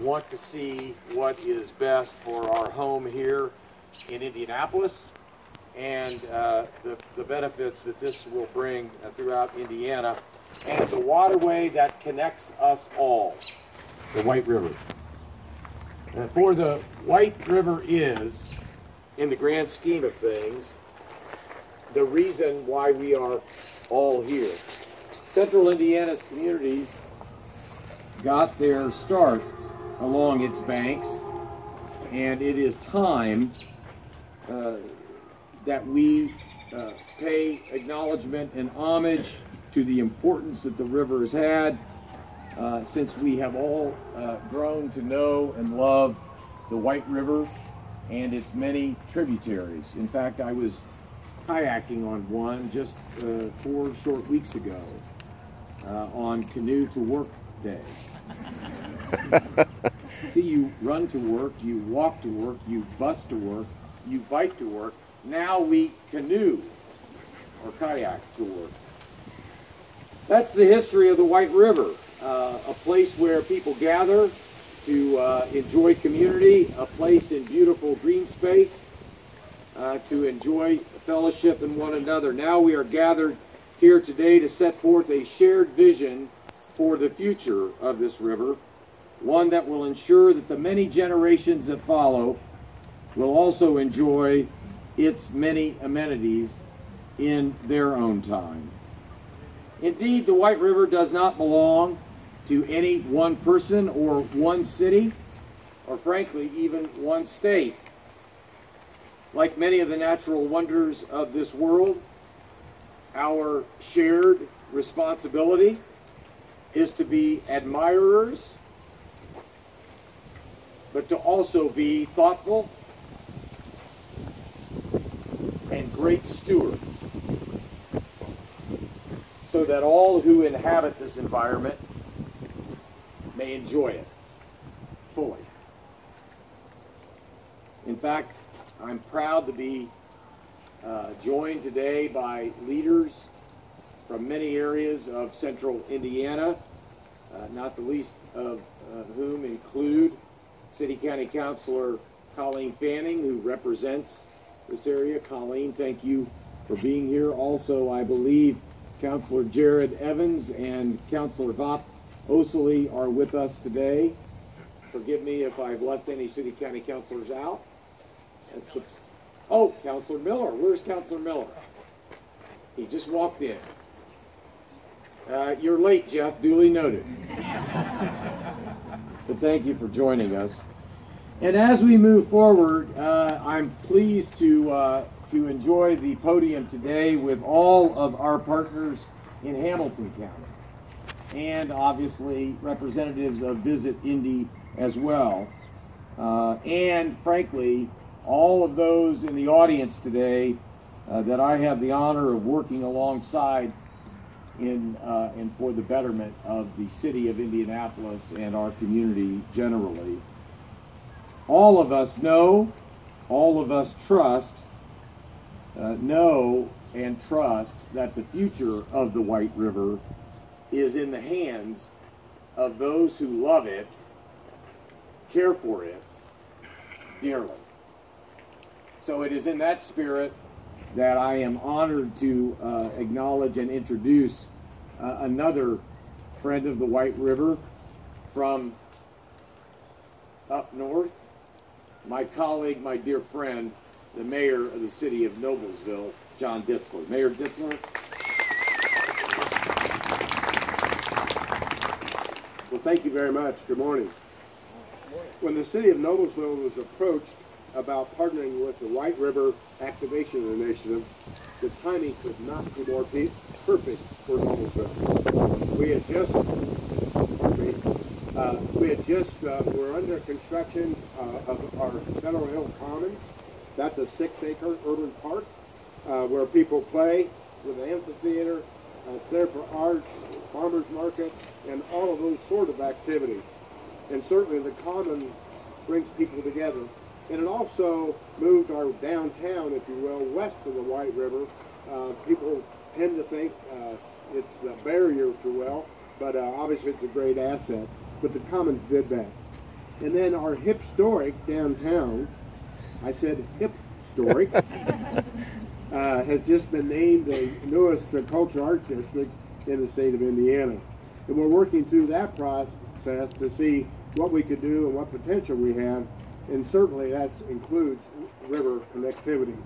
want to see what is best for our home here in Indianapolis and the benefits that this will bring throughout Indiana and the waterway that connects us all, the White River. For the White River is, in the grand scheme of things, the reason why we are all here. Central Indiana's communities got their start along its banks, and it is time that we pay acknowledgement and homage to the importance that the river has had since we have all grown to know and love the White River and its many tributaries. In fact, I was kayaking on one just 4 short weeks ago on Canoe to Work Day. See, you run to work, you walk to work, you bus to work, you bike to work. Now we canoe or kayak to work. That's the history of the White River, a place where people gather to enjoy community, a place in beautiful green space to enjoy fellowship in one another. Now we are gathered here today to set forth a shared vision for the future of this river, one that will ensure that the many generations that follow will also enjoy its many amenities in their own time. Indeed, the White River does not belong to any one person or one city, or frankly, even one state. Like many of the natural wonders of this world, our shared responsibility is to be admirers, but to also be thoughtful and great stewards, so that all who inhabit this environment may enjoy it fully. In fact, I'm proud to be joined today by leaders from many areas of central Indiana, not the least of whom include City County Councilor Colleen Fanning, who represents this area. Colleen, thank you for being here. Also, I believe Councilor Jared Evans and Councilor Vop Osili are with us today. Forgive me if I've left any City County Councilors out. That's the... Oh, Councilor Miller. Where's Councilor Miller? He just walked in. You're late, Jeff. Duly noted. But thank you for joining us. And as we move forward, I'm pleased to enjoy the podium today with all of our partners in Hamilton County, and obviously representatives of Visit Indy as well, and frankly, all of those in the audience today that I have the honor of working alongside in and for the betterment of the city of Indianapolis and our community generally. All of us know, all of us trust, know and trust that the future of the White River is in the hands of those who love it, care for it dearly. So it is in that spirit that I am honored to acknowledge and introduce another friend of the White River from up north, my colleague, my dear friend, the mayor of the city of Noblesville, John Ditzler. Mayor Ditzler. Well, thank you very much. Good morning. When the city of Noblesville was approached about partnering with the White River Activation Initiative, the timing could not be more perfect for Noblesville. We're under construction of our Federal Hill Commons. That's a 6-acre urban park where people play with an amphitheater. It's there for arts, farmers market, and all of those sort of activities. And certainly the Common brings people together. And it also moved our downtown, if you will, west of the White River. People tend to think it's a barrier, if you will, but obviously it's a great asset. But the Commons did that. And then our hip-storic downtown, I said hip-storic, has just been named the newest cultural art district in the state of Indiana. And we're working through that process to see what we could do and what potential we have, and certainly that includes river connectivity.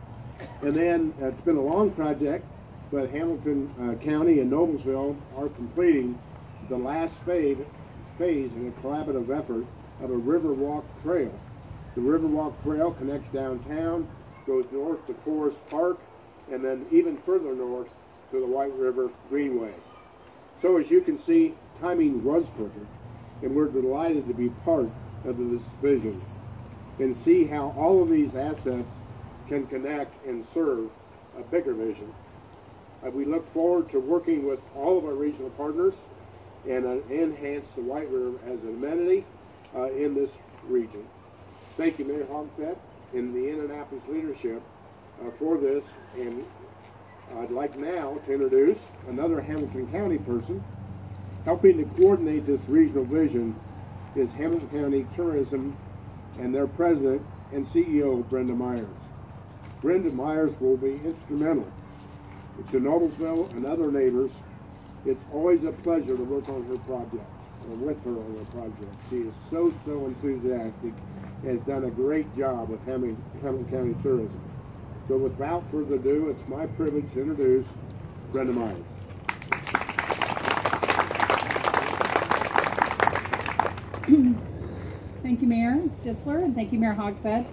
And then it's been a long project, but Hamilton County and Noblesville are completing the last phase in a collaborative effort of a Riverwalk Trail. The Riverwalk Trail connects downtown, goes north to Forest Park, and then even further north to the White River Greenway. So as you can see, timing was perfect, and we're delighted to be part of this vision and see how all of these assets can connect and serve a bigger vision. We look forward to working with all of our regional partners and enhance the White River as an amenity in this region. Thank you, Mayor Hogsett and the Indianapolis leadership for this, and I'd like now to introduce another Hamilton County person. Helping to coordinate this regional vision is Hamilton County Tourism and their president and CEO, Brenda Myers. Brenda Myers will be instrumental to Noblesville and other neighbors. It's always a pleasure to work on her projects, or with her on her projects. She is so enthusiastic, has done a great job with Hamilton County Tourism. So without further ado, it's my privilege to introduce Brenda Myers. Thank you, Mayor Disler, and thank you, Mayor Hogsett.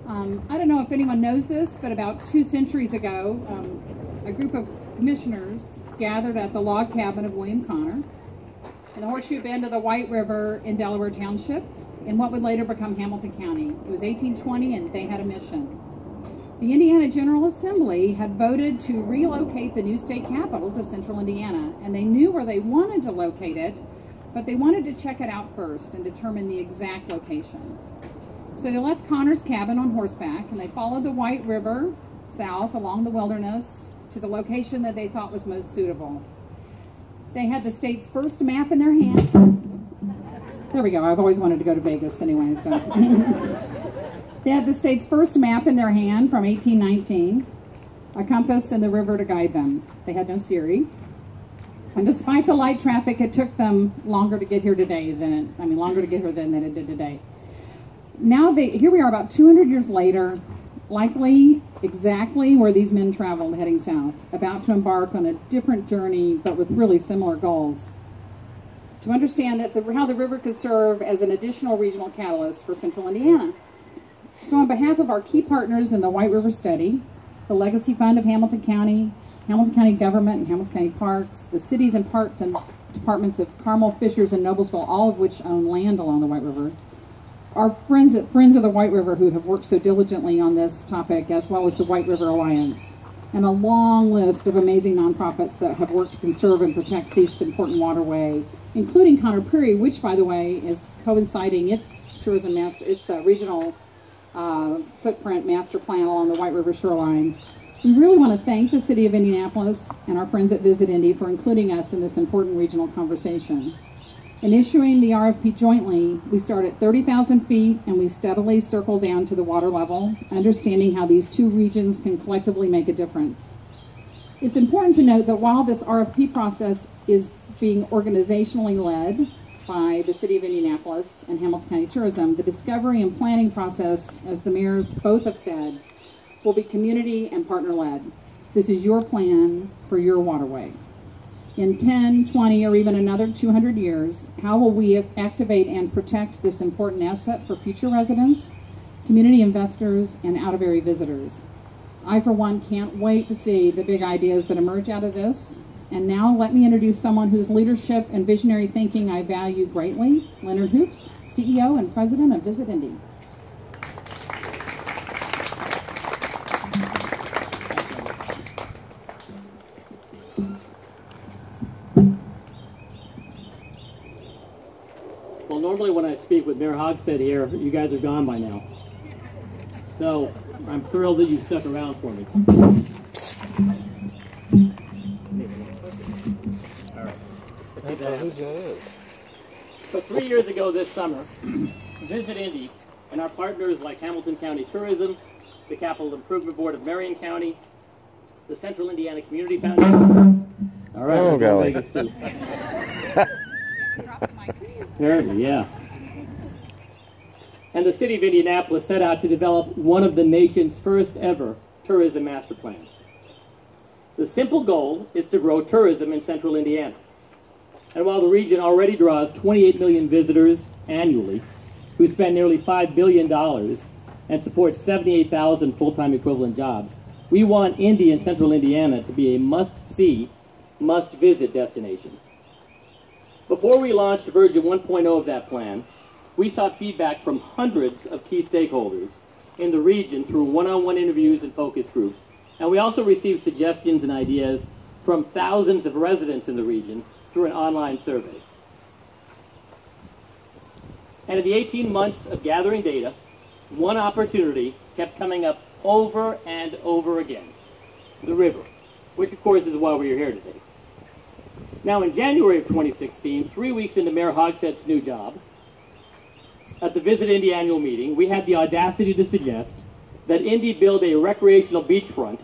I don't know if anyone knows this, but about 2 centuries ago, a group of commissioners gathered at the log cabin of William Connor in the Horseshoe Bend of the White River in Delaware Township in what would later become Hamilton County. It was 1820, and they had a mission. The Indiana General Assembly had voted to relocate the new state capital to central Indiana, and they knew where they wanted to locate it, but they wanted to check it out first and determine the exact location. So they left Connor's cabin on horseback, and they followed the White River south along the wilderness to the location that they thought was most suitable. They had the state's first map in their hand. There we go. I've always wanted to go to Vegas anyway, so. They had the state's first map in their hand from 1819, a compass and the river to guide them. They had no Siri. And despite the light traffic, it took them longer to get here today than it did today. Now here we are about 200 years later, likely exactly where these men traveled heading south, about to embark on a different journey, but with really similar goals. To understand that how the river could serve as an additional regional catalyst for central Indiana. So on behalf of our key partners in the White River Study, the Legacy Fund of Hamilton County Government and Hamilton County Parks, the cities and parks and departments of Carmel, Fishers, and Noblesville, all of which own land along the White River, our friends of the White River who have worked so diligently on this topic, as well as the White River Alliance, and a long list of amazing nonprofits that have worked to conserve and protect this important waterway, including Conner Prairie, which, by the way, is coinciding its regional footprint master plan along the White River shoreline. We really want to thank the City of Indianapolis and our friends at Visit Indy for including us in this important regional conversation. In issuing the RFP jointly, we start at 30,000 feet and we steadily circle down to the water level, understanding how these two regions can collectively make a difference. It's important to note that while this RFP process is being organizationally led by the City of Indianapolis and Hamilton County Tourism, the discovery and planning process, as the mayors both have said, will be community and partner-led. This is your plan for your waterway. In 10, 20, or even another 200 years, how will we activate and protect this important asset for future residents, community investors, and out-of-area visitors? I, for one, can't wait to see the big ideas that emerge out of this. And now let me introduce someone whose leadership and visionary thinking I value greatly, Leonard Hoops, CEO and President of Visit Indy. Well, normally when I speak with Mayor Hogsett here, you guys are gone by now. So I'm thrilled that you stuck around for me. All right. Who's that is? So 3 years ago this summer, Visit Indy and our partners like Hamilton County Tourism, the Capital Improvement Board of Marion County, the Central Indiana Community Foundation. All right, oh, golly. Vegas too. Apparently, yeah. And the city of Indianapolis set out to develop one of the nation's first ever tourism master plans. The simple goal is to grow tourism in central Indiana. And while the region already draws 28 million visitors annually, who spend nearly $5 billion and support 78,000 full-time equivalent jobs, we want Indy and central Indiana to be a must-see, must-visit destination. Before we launched version 1.0 of that plan, we sought feedback from hundreds of key stakeholders in the region through one-on-one interviews and focus groups, and we also received suggestions and ideas from thousands of residents in the region through an online survey. And in the 18 months of gathering data, one opportunity kept coming up over and over again: the river, which of course is why we are here today. Now, in January of 2016, 3 weeks into Mayor Hogsett's new job, at the Visit Indy annual meeting, we had the audacity to suggest that Indy build a recreational beachfront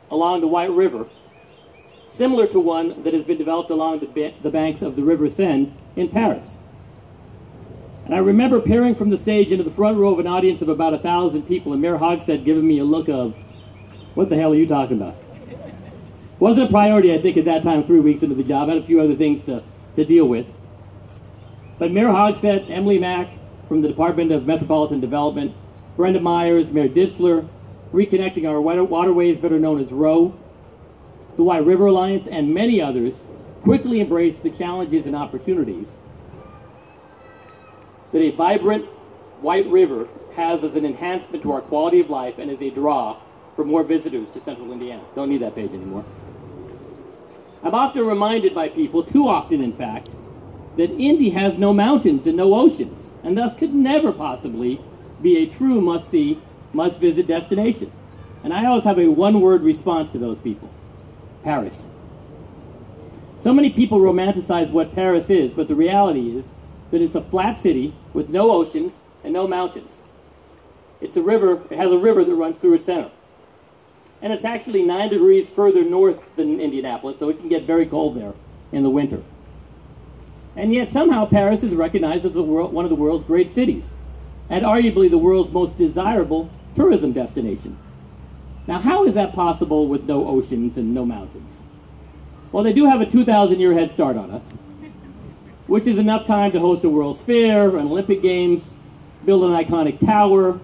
along the White River, similar to one that has been developed along the banks of the River Seine in Paris. And I remember peering from the stage into the front row of an audience of about 1,000 people, and Mayor Hogsett giving me a look of, what the hell are you talking about? Wasn't a priority, I think, at that time, 3 weeks into the job. I had a few other things to deal with. But Mayor Hogsett, Emily Mack from the Department of Metropolitan Development, Brenda Myers, Mayor Ditzler, Reconnecting Our Waterways, better known as ROW, the White River Alliance, and many others quickly embraced the challenges and opportunities that a vibrant White River has as an enhancement to our quality of life and as a draw for more visitors to central Indiana. Don't need that page anymore. I'm often reminded by people, too often in fact, that Indy has no mountains and no oceans, and thus could never possibly be a true must-see, must-visit destination. And I always have a one-word response to those people: Paris. So many people romanticize what Paris is, but the reality is that it's a flat city with no oceans and no mountains. It's a river, it has a river that runs through its center. And it's actually 9 degrees further north than Indianapolis, so it can get very cold there in the winter. And yet somehow Paris is recognized as one of the world's great cities, and arguably the world's most desirable tourism destination. Now, how is that possible with no oceans and no mountains? Well, they do have a 2,000-year head start on us, which is enough time to host a World's Fair, an Olympic Games, build an iconic tower, a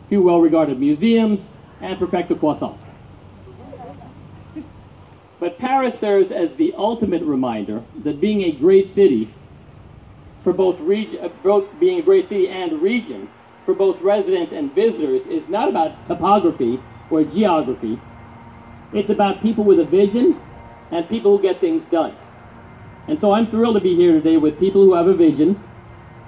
few well-regarded museums, and perfect the croissant. But Paris serves as the ultimate reminder that being a great city for both being a great city and region for both residents and visitors is not about topography or geography. It's about people with a vision and people who get things done. And so I'm thrilled to be here today with people who have a vision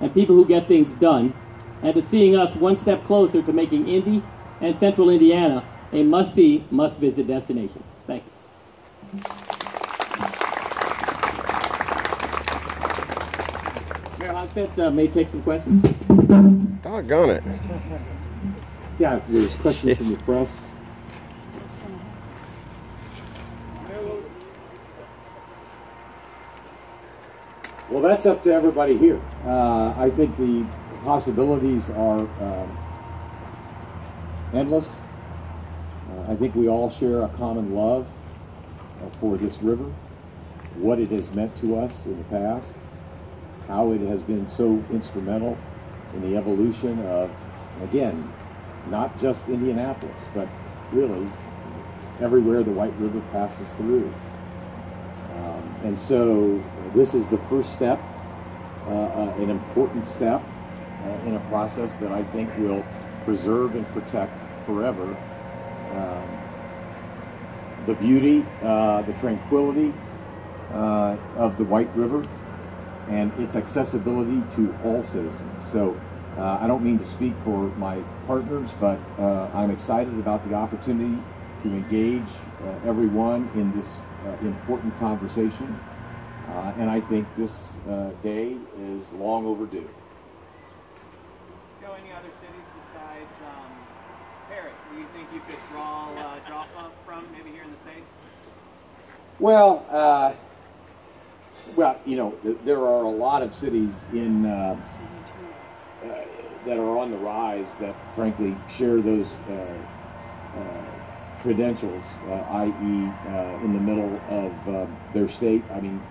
and people who get things done, and to seeing us one step closer to making Indy and central Indiana a must-see, must-visit destination. Thank you. Mayor Hogsett may take some questions. Doggone it. Yeah, if there's questions from the press. Well, that's up to everybody here. I think the possibilities are endless. I think we all share a common love for this river, what it has meant to us in the past, how it has been so instrumental in the evolution of, again, not just Indianapolis, but really everywhere the White River passes through. And so this is the first step, an important step in a process that I think will preserve and protect forever the beauty, the tranquility of the White River and its accessibility to all citizens. So I don't mean to speak for my partners, but I'm excited about the opportunity to engage everyone in this important conversation. And I think this day is long overdue. any other cities besides Paris do you think you could draw from, maybe here in the States? Well, you know, there are a lot of cities in that are on the rise that, frankly, share those credentials, i.e., in the middle of their state. I mean,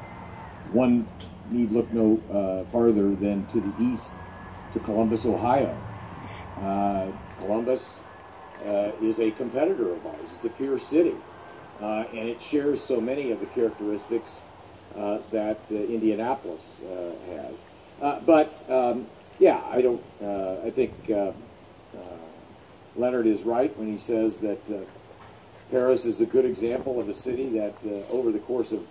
one need look no farther than to the east, to Columbus, Ohio. Columbus is a competitor of ours. It's a peer city, and it shares so many of the characteristics that Indianapolis has. Yeah, I think Leonard is right when he says that Paris is a good example of a city that, over the course of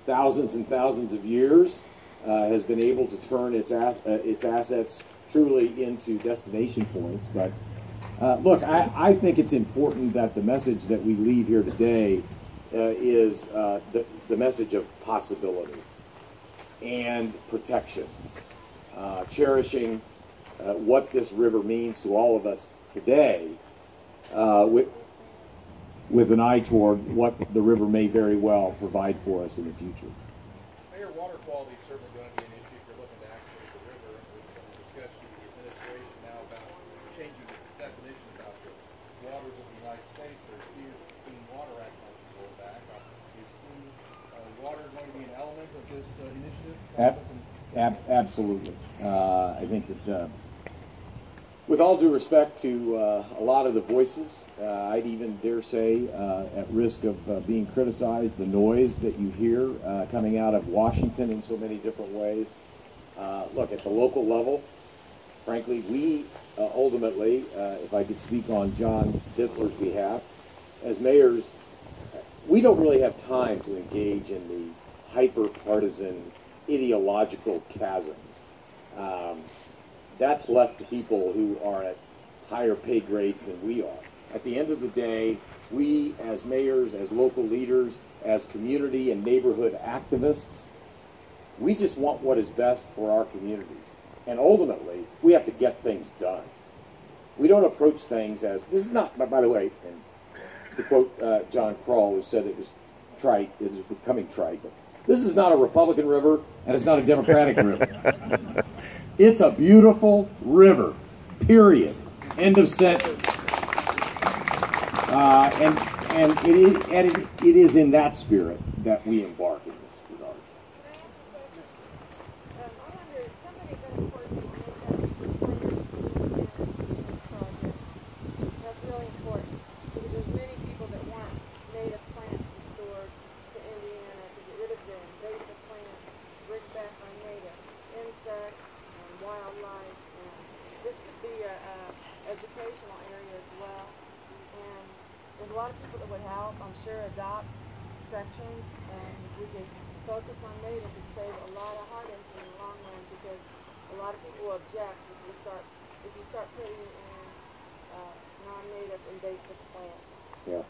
thousands and thousands of years, has been able to turn its assets truly into destination points. But look, I think it's important that the message that we leave here today is the message of possibility and protection, cherishing what this river means to all of us today, with an eye toward what the river may very well provide for us in the future. Mayor, water quality is certainly going to be an issue if you're looking to access the river. There's some discussion with the administration now about changing the definition about the waters of the United States. There's Clean Water Act might be rolled back. Is clean water going to be an element of this initiative? Absolutely. I think that, with all due respect to a lot of the voices, I'd even dare say, at risk of being criticized, the noise that you hear coming out of Washington in so many different ways. Look, at the local level, frankly, we ultimately, if I could speak on John Ditzler's behalf, as mayors, we don't really have time to engage in the hyper-partisan ideological chasms. That's left to people who are at higher pay grades than we are. At the end of the day, we as mayors, as local leaders, as community and neighborhood activists, we just want what is best for our communities. And ultimately, we have to get things done. We don't approach things as, this is not, by the way, and to quote John Kroll, who said it was trite, it is becoming trite, but this is not a Republican river, and it's not a Democratic river. It's a beautiful river, period. End of sentence. And it is in that spirit that we embark in this regard. That's really important because there's many people that want native plants restored to Indiana to get rid of the invasive plants, bring back our native insects and wildlife, and this could be a educational area as well. And there's a lot of people that would help, I'm sure, adopt sections, and if we could focus on native, it would save a lot of heartache in the long run because a lot of people will object if you start putting in non-native invasive plants. Yeah.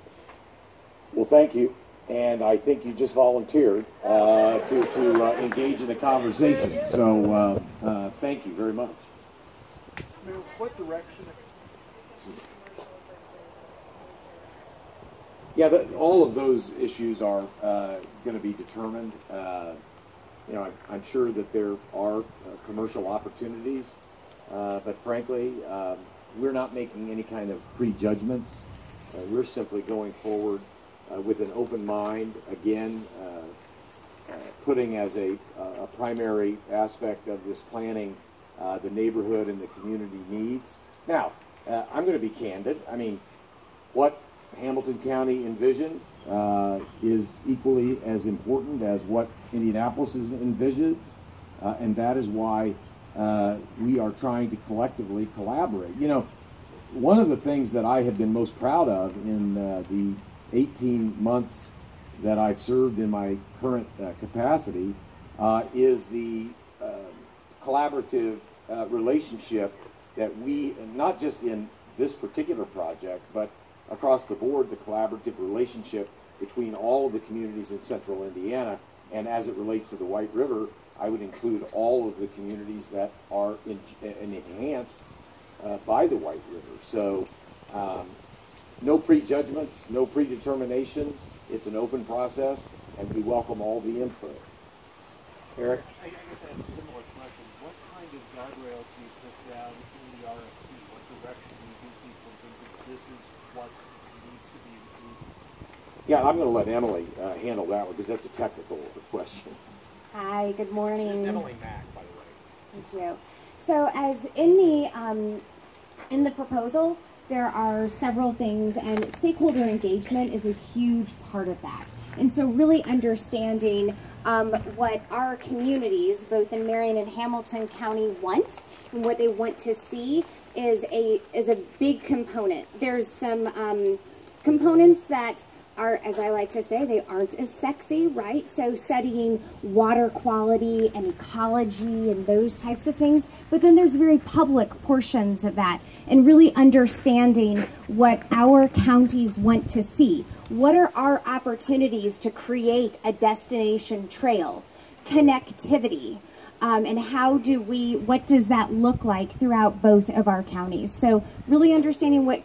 Well, thank you. And I think you just volunteered to engage in a conversation. So thank you very much. What direction? Yeah, all of those issues are going to be determined. You know, I'm sure that there are commercial opportunities, but frankly, we're not making any kind of prejudgments. We're simply going forward with an open mind, again, putting as a primary aspect of this planning the neighborhood and the community needs. Now, I'm going to be candid. I mean, what Hamilton County envisions is equally as important as what Indianapolis envisions, and that is why we are trying to collectively collaborate. You know, one of the things that I have been most proud of in the 18 months that I've served in my current capacity is the collaborative relationship that we, not just in this particular project, but across the board, the collaborative relationship between all of the communities in central Indiana. And as it relates to the White River, I would include all of the communities that are enhanced by the White River. So no prejudgments, no predeterminations. It's an open process, and we welcome all the input. Eric? I guess I have a similar question. What kind of guardrails do you put down in the RFP? What direction do you give people in terms of this is what needs to be included? Yeah, I'm going to let Emily handle that one because that's a technical question. Hi, good morning. This is Emily Mack, by the way. Thank you. So, as in the proposal, there are several things, and stakeholder engagement is a huge part of that. And so, really understanding what our communities, both in Marion and Hamilton County, want and what they want to see is a big component. There's some components that are, as I like to say, they aren't as sexy, right? So studying water quality and ecology and those types of things. But then there's very public portions of that and really understanding what our counties want to see. What are our opportunities to create a destination trail? Connectivity. And what does that look like throughout both of our counties? So really understanding what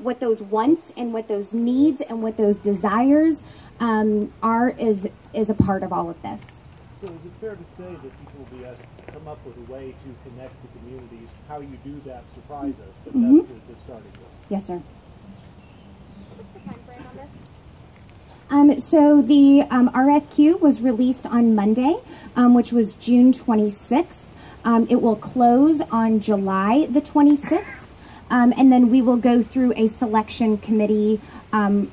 what those wants and what those needs and what those desires are is a part of all of this. So is it fair to say that people will be asked to come up with a way to connect the communities? How you do that surprise us, but that's the starting point. Yes, sir. What's the time frame on this? So the RFQ was released on Monday, which was June 26th. It will close on July the 26th. And then we will go through a selection committee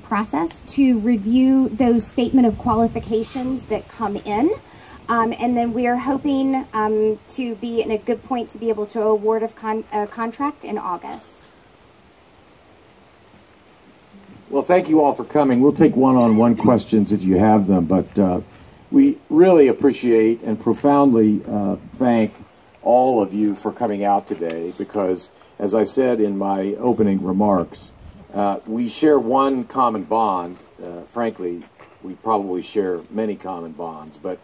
process to review those statement of qualifications that come in. And then we are hoping to be in a good point to be able to award a contract in August. Well, thank you all for coming. We'll take one-on-one questions if you have them, but we really appreciate and profoundly thank all of you for coming out today because, as I said in my opening remarks, we share one common bond. Frankly, we probably share many common bonds, but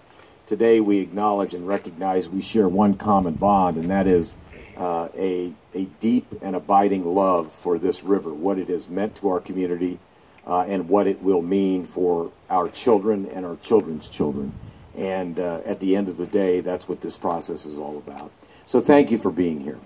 today we acknowledge and recognize we share one common bond, and that is a deep and abiding love for this river, what it has meant to our community, and what it will mean for our children and our children's children. And at the end of the day, that's what this process is all about. So thank you for being here.